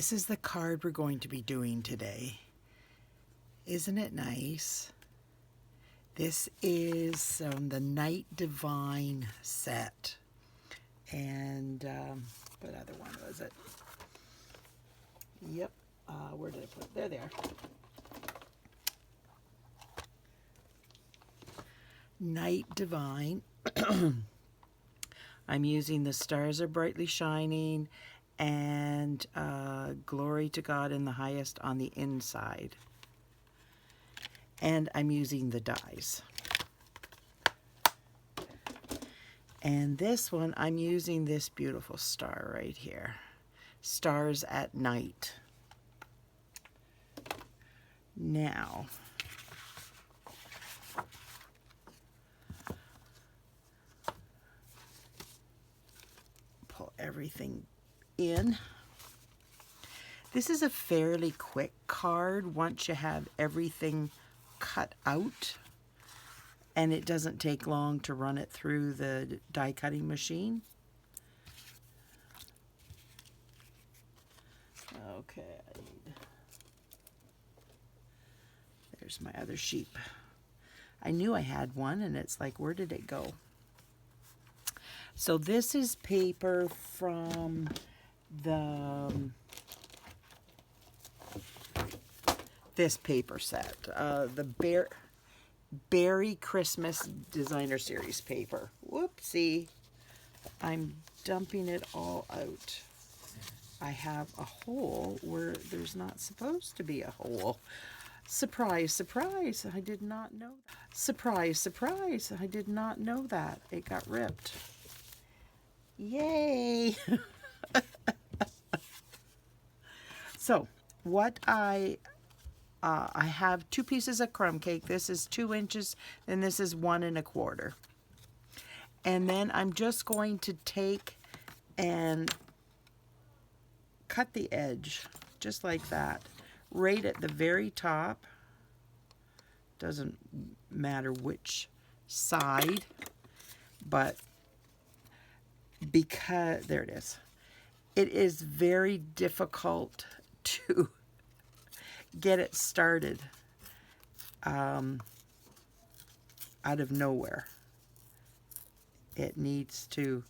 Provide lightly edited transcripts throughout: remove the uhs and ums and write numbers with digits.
This is the card we're going to be doing today. Isn't it nice? This is the Night Devine set. And what other one was it? Yep. Where did I put it? There they are. Night Devine. I'm using the Stars Are Brightly Shining and Glory to God in the Highest on the inside. And I'm using the dies. And this one, I'm using this beautiful star right here. Stars at Night. Now, pull everything in. This is a fairly quick card once you have everything cut out, and it doesn't take long to run it through the die cutting machine. Okay, there's my other sheep. I knew I had one, and it's like, where did it go? So this is paper from the this paper set, the Beary Christmas Designer Series paper. Whoopsie. I'm dumping it all out. I have a hole where there's not supposed to be a hole. Surprise, surprise. I did not know that. Surprise, surprise. I did not know that. It got ripped. Yay. So what I have 2 pieces of crumb cake. This is 2 inches, and this is 1 1/4. And then I'm just going to take and cut the edge, just like that, right at the very top. Doesn't matter which side, but because, there it is. It is very difficult to get it started out of nowhere. It needs to,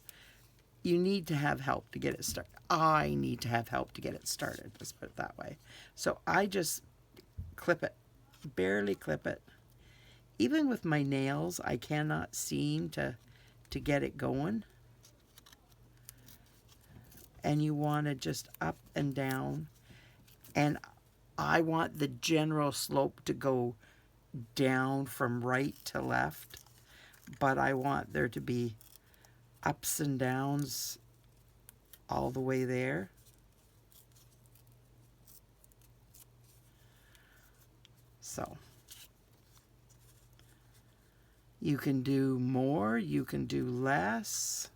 you need to have help to get it started. I need to have help to get it started, let's put it that way. So I just clip it, barely clip it. Even with my nails, I cannot seem to get it going. And you want to just up and down. And I want the general slope to go down from right to left, but I want there to be ups and downs all the way there. So you can do more, you can do less.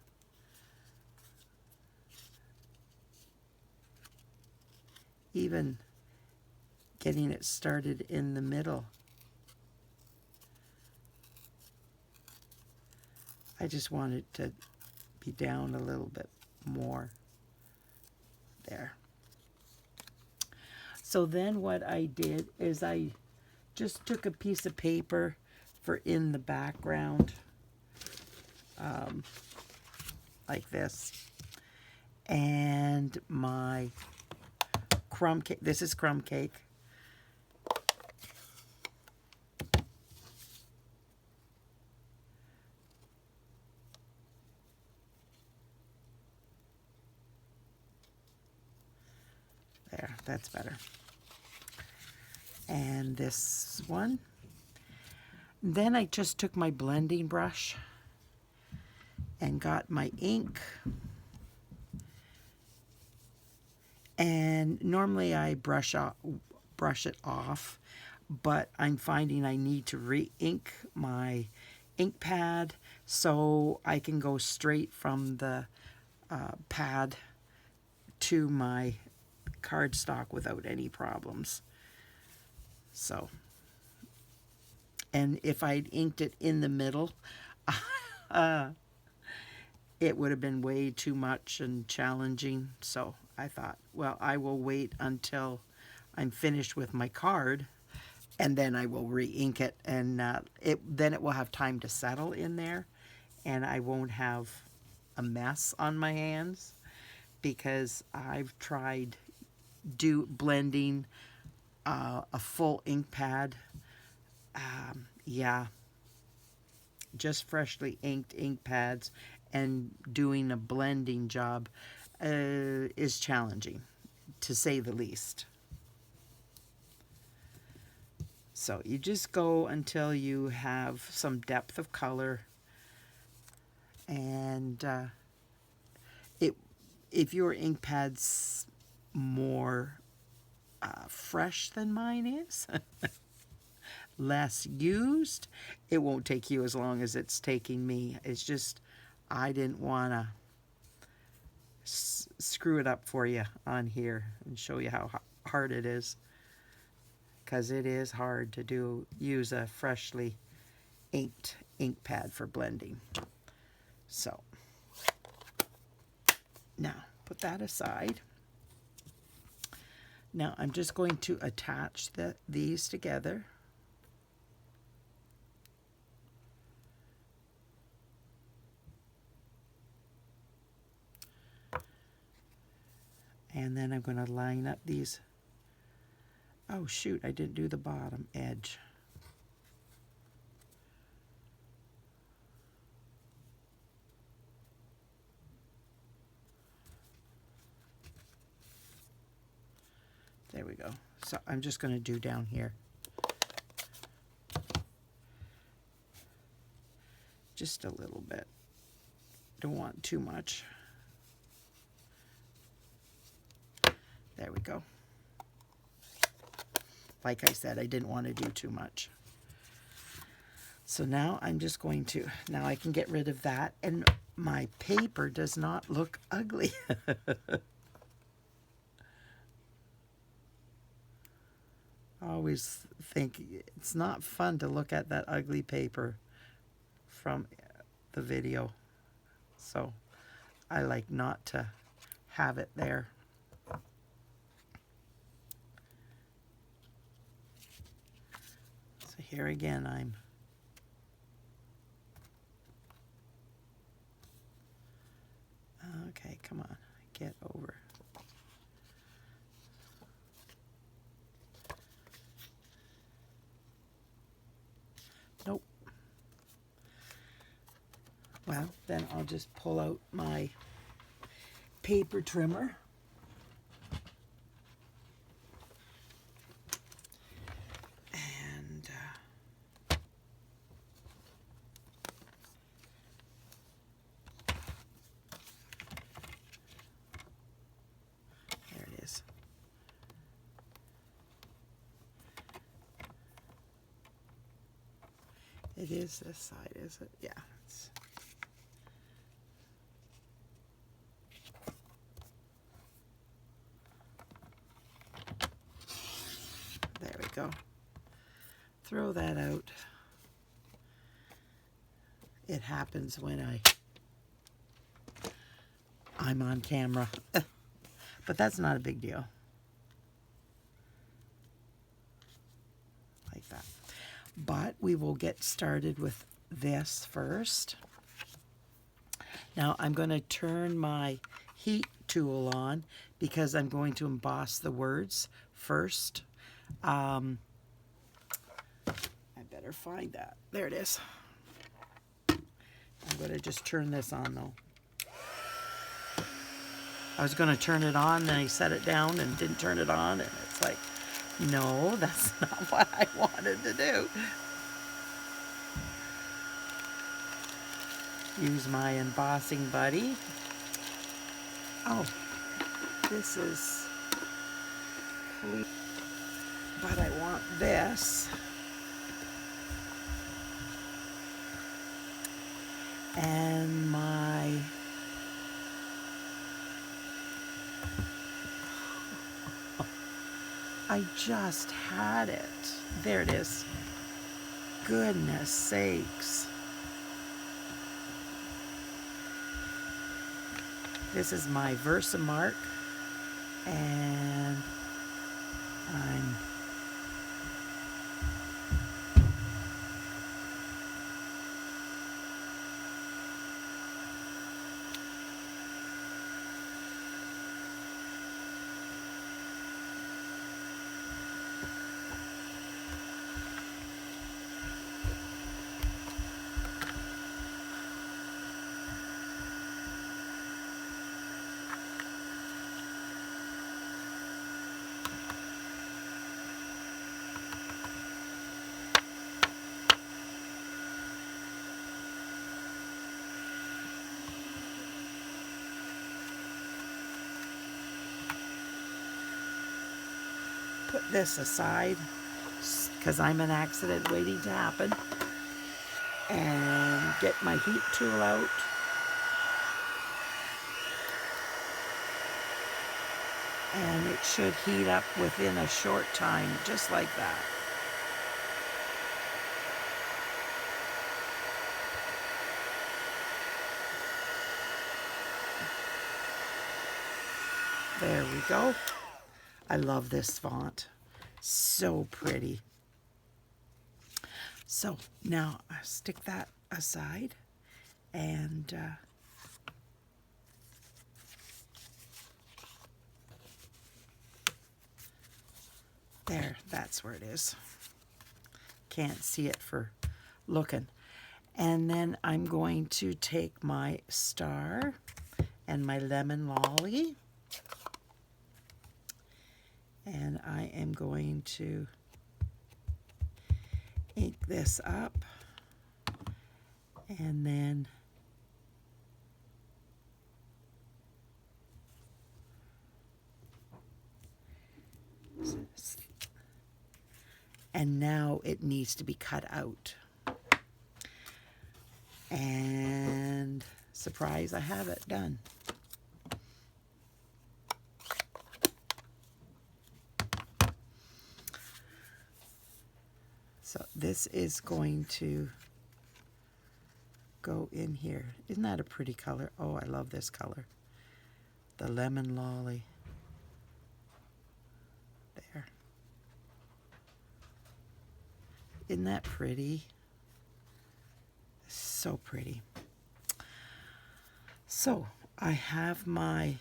Even getting it started in the middle. I just want it to be down a little bit more. There. So then what I did is I just took a piece of paper for in the background, like this, and my crumb cake. This is crumb cake. There, that's better. And this one. Then I just took my blending brush and got my ink. And normally I brush it off, but I'm finding I need to re-ink my ink pad so I can go straight from the pad to my cardstock without any problems. So, and if I'd inked it in the middle, it would have been way too much and challenging, so I thought, well, I will wait until I'm finished with my card, and then I will re-ink it, and then it will have time to settle in there, and I won't have a mess on my hands, because I've tried blending a full ink pad. Yeah, just freshly inked ink pads and doing a blending job is challenging, to say the least. So you just go until you have some depth of color, and if your ink pad's more fresh than mine is, less used, it won't take you as long as it's taking me. It's just, I didn't want to screw it up for you on here and show you how hard it is, because it is hard to use a freshly inked ink pad for blending. So now put that aside. Now I'm just going to attach these together. And then I'm going to line up these. Oh shoot, I didn't do the bottom edge. There we go. So I'm just going to do down here. Just a little bit. Don't want too much. There we go. Like I said, I didn't want to do too much. So now I'm just going to, now I can get rid of that, and my paper does not look ugly. I always think it's not fun to look at that ugly paper from the video. So I like not to have it there. So here again, I'm okay, come on, get over. Nope. Well, then I'll just pull out my paper trimmer. And there it is. It is this side, is it? Yeah. There we go. Throw that out. It happens when I'm on camera. But that's not a big deal. Like that. But we will get started with this first. Now I'm going to turn my heat tool on because I'm going to emboss the words first. I better find that. There it is. I'm going to just turn this on though. I was going to turn it on, then I set it down and didn't turn it on, and it's like, no, that's not what I wanted to do. Use my embossing buddy. Oh, this is clean, but I want this. And my I just had it. There it is. Goodness sakes. This is my Versamark And I'm put this aside because I'm an accident waiting to happen, and get my heat tool out. And it should heat up within a short time, just like that. There we go. I love this font. So pretty. So now I stick that aside, and there, that's where it is. Can't see it for looking. And then I'm going to take my star and my lemon lolly, and I am going to ink this up, and then now it needs to be cut out. And surprise, I have it done. So this is going to go in here. Isn't that a pretty color? Oh, I love this color. The lemon lolly. There. Isn't that pretty? So pretty. So I have my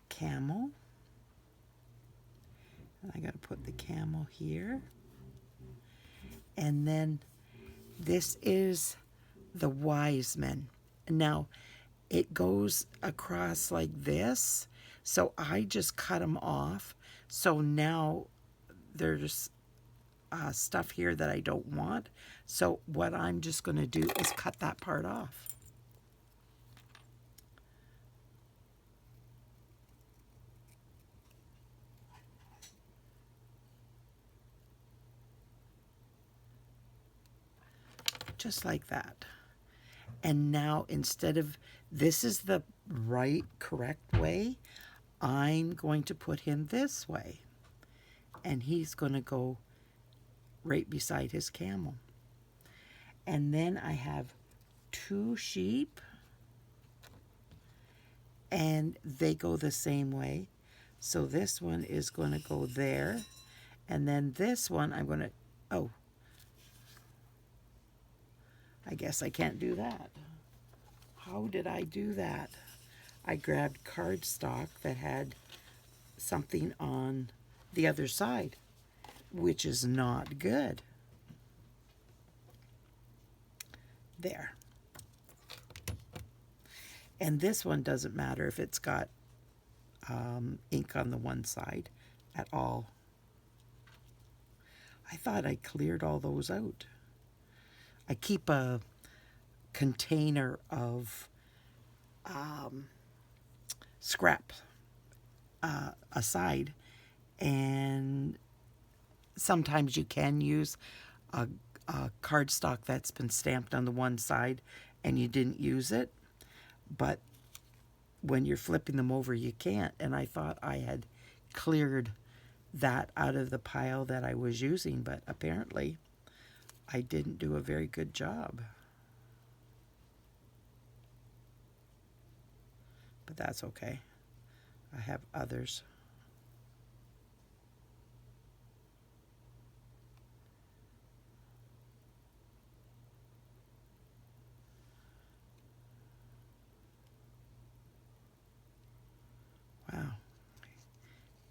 camel. And I got to put the camel here. And then this is the wise men. Now it goes across like this, so I just cut them off. So now there's stuff here that I don't want. So what I'm just going to do is cut that part off. Just like that. And now instead of, this is the right, correct way, I'm going to put him this way. And he's going to go right beside his camel. And then I have 2 sheep, and they go the same way. So this one is going to go there, and then this one I'm going to, oh, I guess I can't do that. How did I do that? I grabbed cardstock that had something on the other side, which is not good. There. And this one doesn't matter if it's got ink on the one side at all. I thought I cleared all those out. I keep a container of scrap aside, and sometimes you can use a cardstock that's been stamped on the one side and you didn't use it, but when you're flipping them over you can't, and I thought I had cleared that out of the pile that I was using, but apparently I didn't do a very good job. But that's okay. I have others.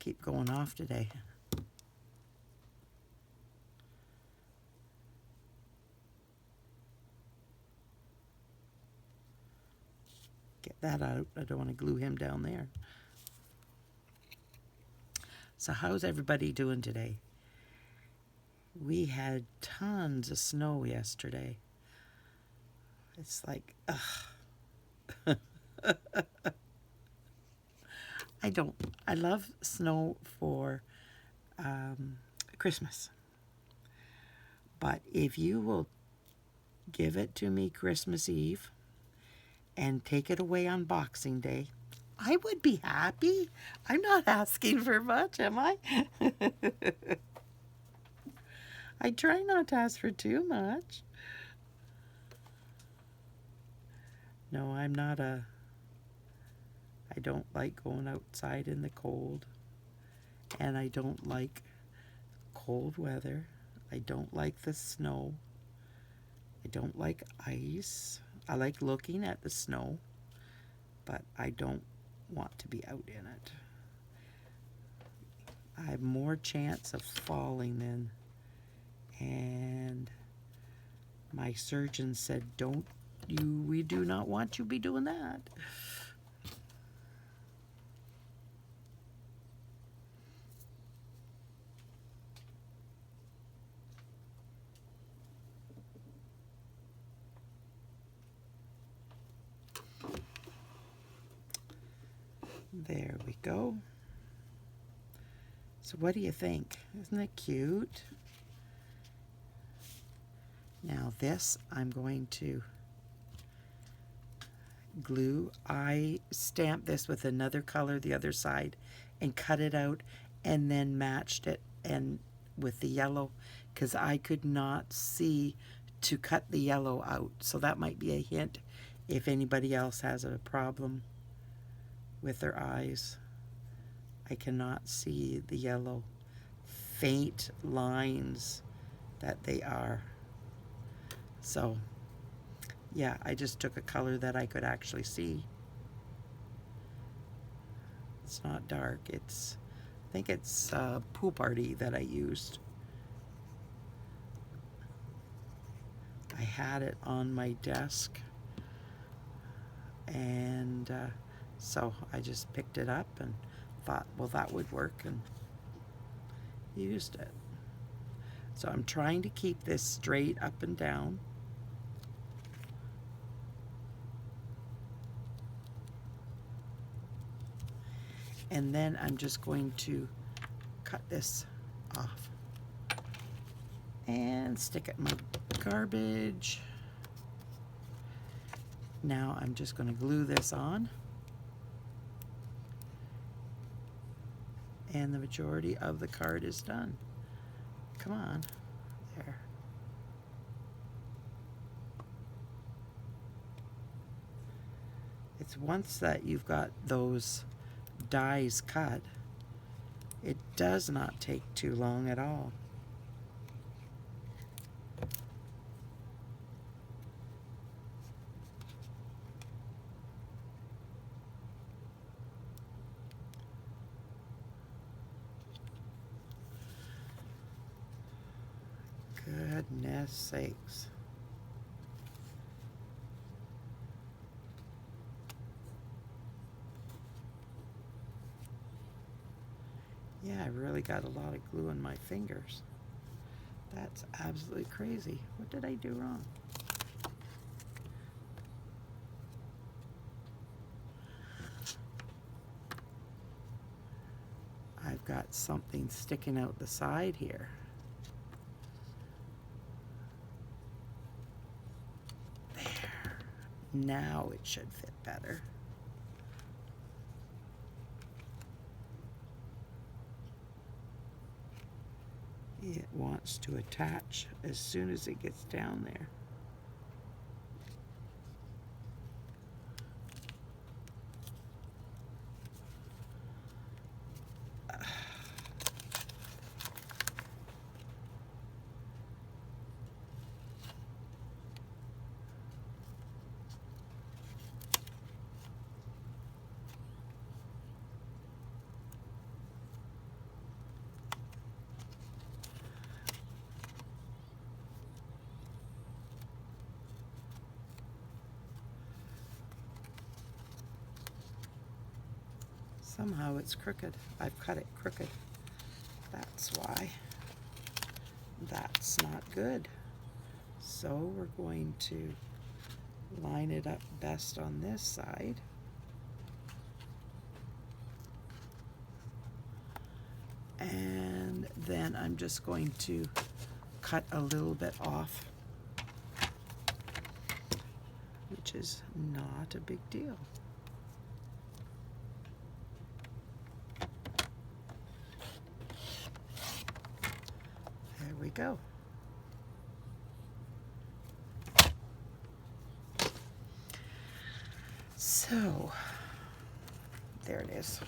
keep going off today. Get that out. I don't want to glue him down there. So how's everybody doing today? We had tons of snow yesterday. It's like, ugh. I love snow for Christmas. But if you will give it to me Christmas Eve and take it away on Boxing Day, I would be happy. I'm not asking for much, am I? I try not to ask for too much. No, I don't like going outside in the cold. And I don't like cold weather. I don't like the snow. I don't like ice. I like looking at the snow, but I don't want to be out in it. I have more chance of falling then. And my surgeon said, we do not want you to be doing that. There we go. So what do you think? Isn't it cute? Now this I'm going to glue. I stamped this with another color the other side and cut it out and then matched it and with the yellow because I could not see to cut the yellow out. So that might be a hint if anybody else has a problem with their eyes. I cannot see the yellow faint lines that they are. So yeah, I just took a color that I could actually see. It's not dark. I think it's Pool Party that I used. I had it on my desk, and so I just picked it up and thought, well, that would work, and used it. So I'm trying to keep this straight up and down. And then I'm just going to cut this off and stick it in my garbage. Now I'm just going to glue this on. And the majority of the card is done. Come on. There. It's once that you've got those dies cut, it does not take too long at all. Goodness sakes. Yeah, I really got a lot of glue in my fingers. That's absolutely crazy. What did I do wrong? I've got something sticking out the side here. There. Now it should fit better. It wants to attach as soon as it gets down there. Somehow it's crooked. I've cut it crooked. That's why. That's not good. So we're going to line it up best on this side. And then I'm just going to cut a little bit off, which is not a big deal. There we go. So, there it is.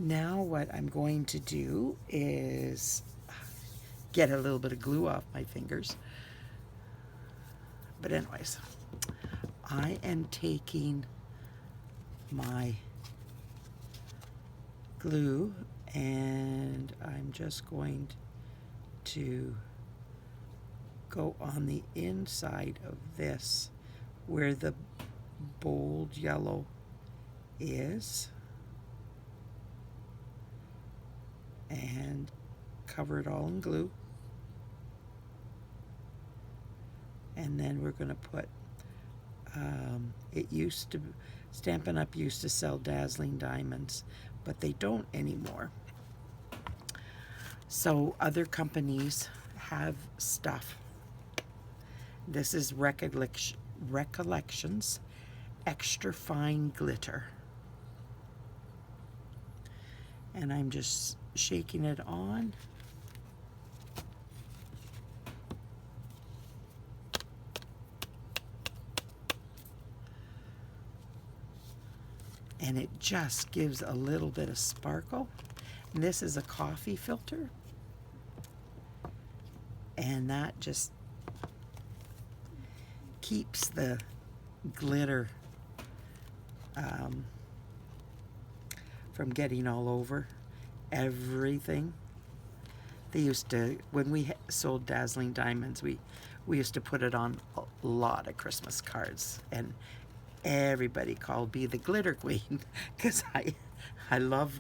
Now what I'm going to do is get a little bit of glue off my fingers. But anyways, I am taking my glue and I'm just going to go on the inside of this where the bold yellow is and cover it all in glue. And then we're going to put, Stampin' Up! Used to sell dazzling diamonds, but they don't anymore. So other companies have stuff. This is Recollections Extra Fine Glitter. And I'm just shaking it on. And it just gives a little bit of sparkle. And this is a coffee filter. And that just keeps the glitter from getting all over everything. They used to, when we sold dazzling diamonds, we used to put it on a lot of Christmas cards, and everybody called me the glitter queen because I love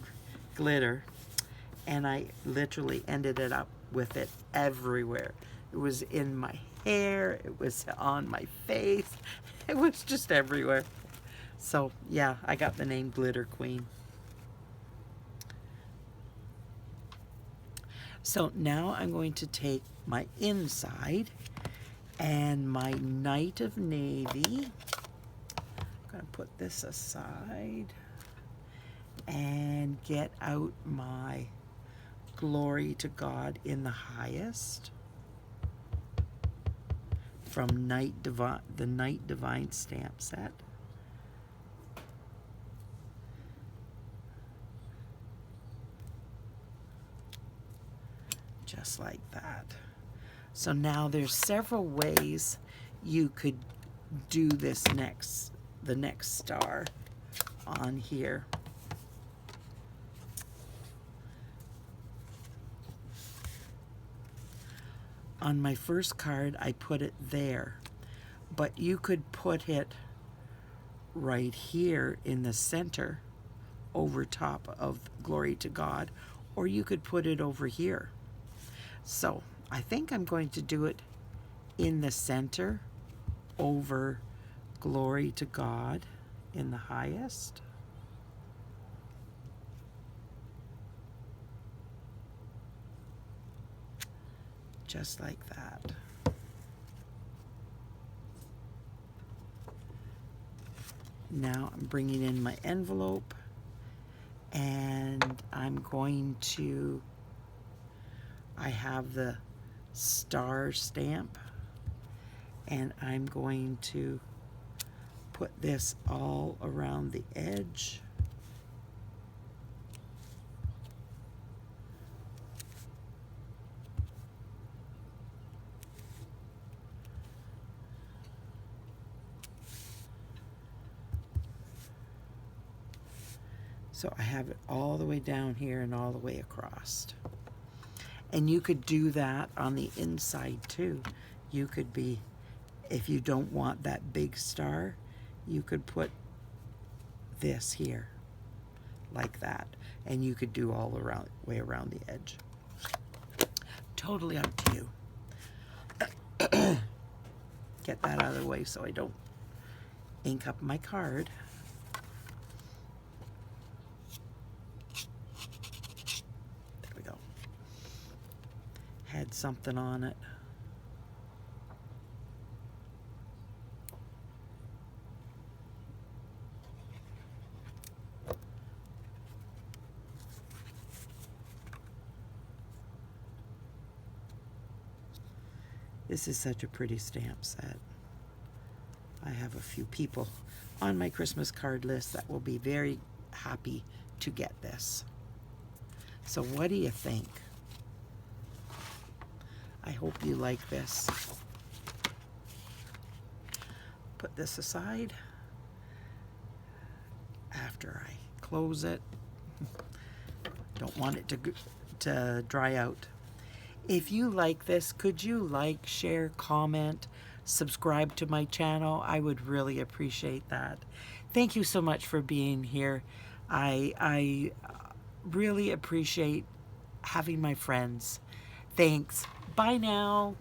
glitter, and I literally ended it up with it everywhere. It was in my hair, it was on my face, it was just everywhere. So yeah, I got the name Glitter Queen. So now I'm going to take my inside and my Night of Navy. I'm going to put this aside and get out my Glory to God in the Highest from the Night Devine stamp set. Just like that. So now there's several ways you could do this the next star on here. On my first card, I put it there, but you could put it right here in the center over top of Glory to God, or you could put it over here. So I think I'm going to do it in the center over Glory to God in the Highest. Just like that. Now I'm bringing in my envelope, and I'm going to, I have the star stamp, and I'm going to put this all around the edge. So I have it all the way down here and all the way across. And you could do that on the inside too. You could be, if you don't want that big star, you could put this here like that. And you could do all around, way around the edge. Totally up to you. Get that out of the way so I don't ink up my card. Had something on it. This is such a pretty stamp set. I have a few people on my Christmas card list that will be very happy to get this. So what do you think? I hope you like this. Put this aside after I close it. Don't want it to dry out. If you like this, could you like, share, comment, subscribe to my channel? I would really appreciate that. Thank you so much for being here. I really appreciate having my friends. Thanks. Bye now.